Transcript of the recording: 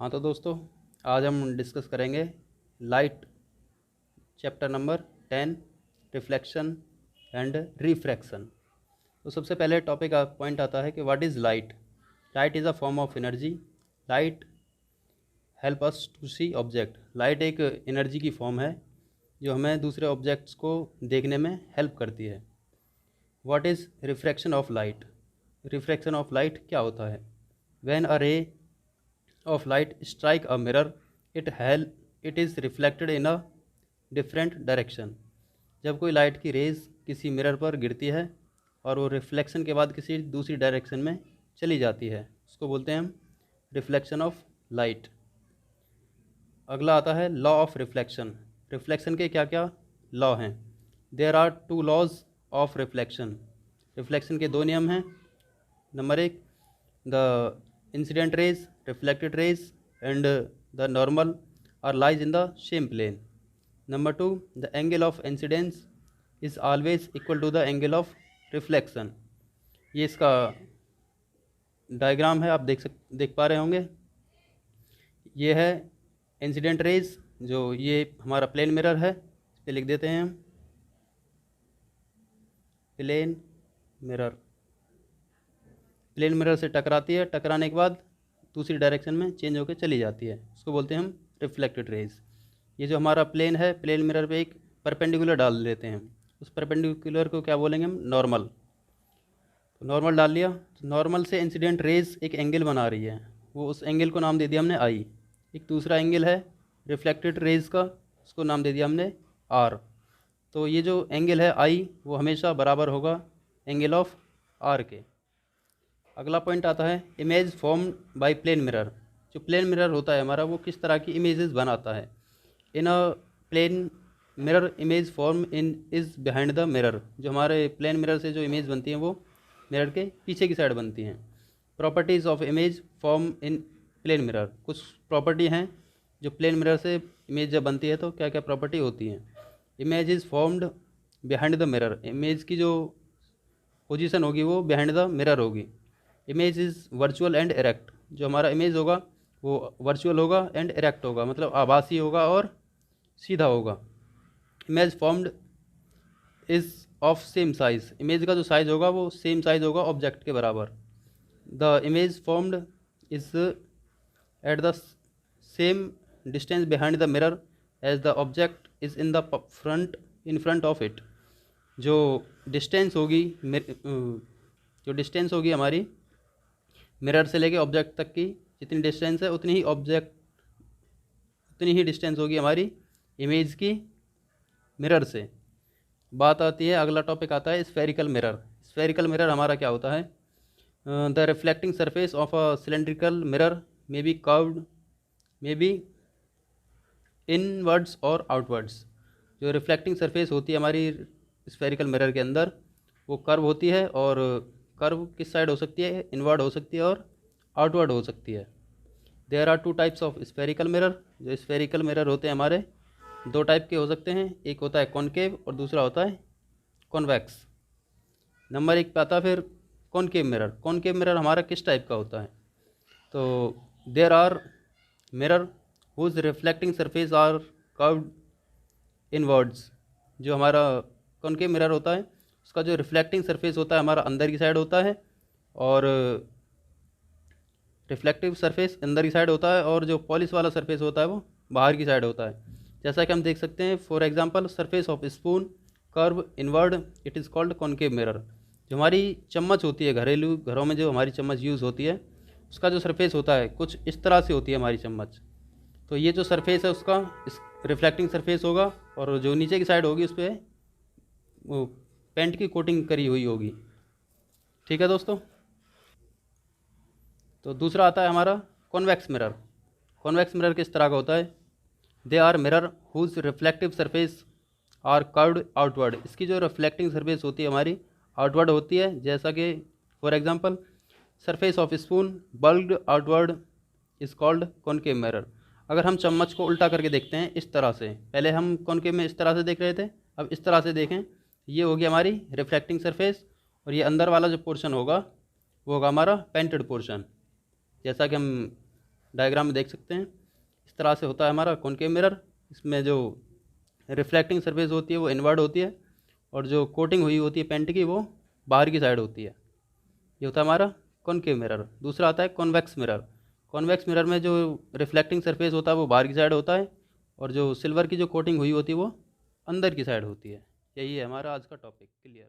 हाँ तो दोस्तों, आज हम डिस्कस करेंगे light chapter number 10 reflection and refraction. तो सबसे पहले टॉपिक पॉइंट आता है कि what is light. Light is a form of energy. Light help us to see object. Light एक एनर्जी की फॉर्म है जो हमें दूसरे ऑब्जेक्ट्स को देखने में हेल्प करती है। What is refraction of light. Refraction of light क्या होता है? व्हेन अ रे of light strike a mirror, it is reflected in a different direction। जब कोई लाइट की रेज किसी मिरर पर गिरती है और वो रिफ्लेक्शन के बाद किसी दूसरी डायरेक्शन में चली जाती है, उसको बोलते हैं हम रिफ्लेक्शन ऑफ लाइट। अगला आता है लॉ ऑफ रिफ्लेक्शन। रिफ्लेक्शन के क्या क्या लॉ हैं? There are two laws of reflection. Reflection के दो नियम हैं। नंबर एक, the incident rays, reflected rays and the normal are lies in the same plane. Number two, the angle of incidence is always equal to the angle of reflection। ये इसका diagram है, आप देख पा रहे होंगे। ये है इंसिडेंट रेज, जो ये हमारा प्लेन मिरर है, इस पर लिख देते हैं हम प्लेन मिरर। प्लेन मिरर से टकराती है, टकराने के बाद दूसरी डायरेक्शन में चेंज होकर चली जाती है, उसको बोलते हैं हम रिफ्लेक्टेड रेज। ये जो हमारा प्लेन है, प्लेन मिरर पे एक परपेंडिकुलर डाल देते हैं, उस परपेंडिकुलर को क्या बोलेंगे हम? नॉर्मल। तो नॉर्मल डाल लिया, तो नॉर्मल से इंसिडेंट रेज एक एंगल बना रही है, वो उस एंगल को नाम दे दिया हमने आई। एक दूसरा एंगल है रिफ्लेक्टेड रेज का, उसको नाम दे दिया हमने आर। तो ये जो एंगल है आई, वो हमेशा बराबर होगा एंगल ऑफ आर के। अगला पॉइंट आता है image form by plane mirror. जो प्लेन मिरर होता है हमारा, वो किस तरह की इमेजेस बनाता है? In a plane mirror image form in is behind the mirror. जो हमारे प्लेन मिरर से जो इमेज बनती हैं, वो मिरर के पीछे की साइड बनती हैं। Properties of image form in plane mirror. कुछ प्रॉपर्टी हैं जो प्लेन मिरर से इमेज जब बनती है तो क्या क्या प्रॉपर्टी होती हैं? Image is formed behind the mirror. Image की जो पोजीशन होगी वो बिहाइंड द मिरर होगी। Image is virtual and erect. जो हमारा इमेज होगा वो वर्चुअल होगा एंड इरेक्ट होगा, मतलब आभासी होगा और सीधा होगा। Image formed is of same size. Image का जो साइज़ होगा वो सेम साइज़ होगा ऑब्जेक्ट के बराबर। The image formed is at the same distance behind the mirror as the object is in front of it. जो डिस्टेंस होगी हमारी मिरर से लेके ऑब्जेक्ट तक की, जितनी डिस्टेंस है उतनी ही डिस्टेंस होगी हमारी इमेज की मिरर से। बात आती है, अगला टॉपिक आता है स्फेरिकल मिरर। स्फेरिकल मिरर हमारा क्या होता है? The reflecting surface of a cylindrical mirror may be curved, may be inwards और आउटवर्ड्स। जो रिफ्लेक्टिंग सरफेस होती है हमारी स्फेरिकल मिरर के अंदर, वो कर्व होती है, और कर्व किस साइड हो सकती है? इनवर्ड हो सकती है और आउटवर्ड हो सकती है। There are two types of spherical mirror. जो स्फेरिकल मिरर होते हैं हमारे, दो टाइप के हो सकते हैं। एक होता है कॉनकेव और दूसरा होता है कॉन्वेक्स। नंबर एक पे आता है फिर कॉनकेव मिरर। कॉनकेव मिरर हमारा किस टाइप का होता है? तो there are mirror whose reflecting surface are curved inwards. जो हमारा कॉनकेव मिरर होता है, उसका जो रिफ्लेक्टिंग सरफेस होता है हमारा अंदर की साइड होता है, और रिफ्लेक्टिव सरफेस अंदर की साइड होता है, और जो पॉलिश वाला सरफेस होता है वो बाहर की साइड होता है। जैसा कि हम देख सकते हैं, for example surface of spoon curve inward, it is called concave mirror. जो हमारी चम्मच होती है, घरेलू घरों में जो हमारी चम्मच यूज़ होती है, उसका जो सरफेस होता है कुछ इस तरह से होती है हमारी चम्मच। तो ये जो सरफेस है उसका रिफ्लेक्टिंग सरफेस होगा, और जो नीचे की साइड होगी उस पर वो पेंट की कोटिंग करी हुई होगी। ठीक है दोस्तों। तो दूसरा आता है हमारा कॉन्वेक्स मिरर। कॉन्वेक्स मिरर किस तरह का होता है? They are mirror whose reflective surface are curved outward. इसकी जो रिफ्लेक्टिंग सरफेस होती है हमारी आउटवर्ड होती है। जैसा कि for example surface of spoon bulged outward is called concave mirror. अगर हम चम्मच को उल्टा करके देखते हैं इस तरह से, पहले हम कॉनकेव में इस तरह से देख रहे थे, अब इस तरह से देखें, ये होगी हमारी रिफ्लेक्टिंग सरफेस, और ये अंदर वाला जो पोर्शन होगा वो होगा हमारा पेंटेड पोर्शन। जैसा कि हम डायग्राम में देख सकते हैं। इस तरह से होता है हमारा कॉनकेव मिरर। इसमें जो रिफ्लेक्टिंग सरफेस होती है वो इनवर्ड होती है, और जो कोटिंग हुई होती है पेंट की वो बाहर की साइड होती है। ये होता है हमारा कॉनकेव मिरर। दूसरा आता है कॉन्वेक्स मिरर। कॉन्वेक्स मिरर में जो रिफ्लेक्टिंग सरफेस होता है वो बाहर की साइड होता है, और जो सिल्वर की जो कोटिंग हुई होती है वो अंदर की साइड होती है। यही है हमारा आज का टॉपिक। क्लियर।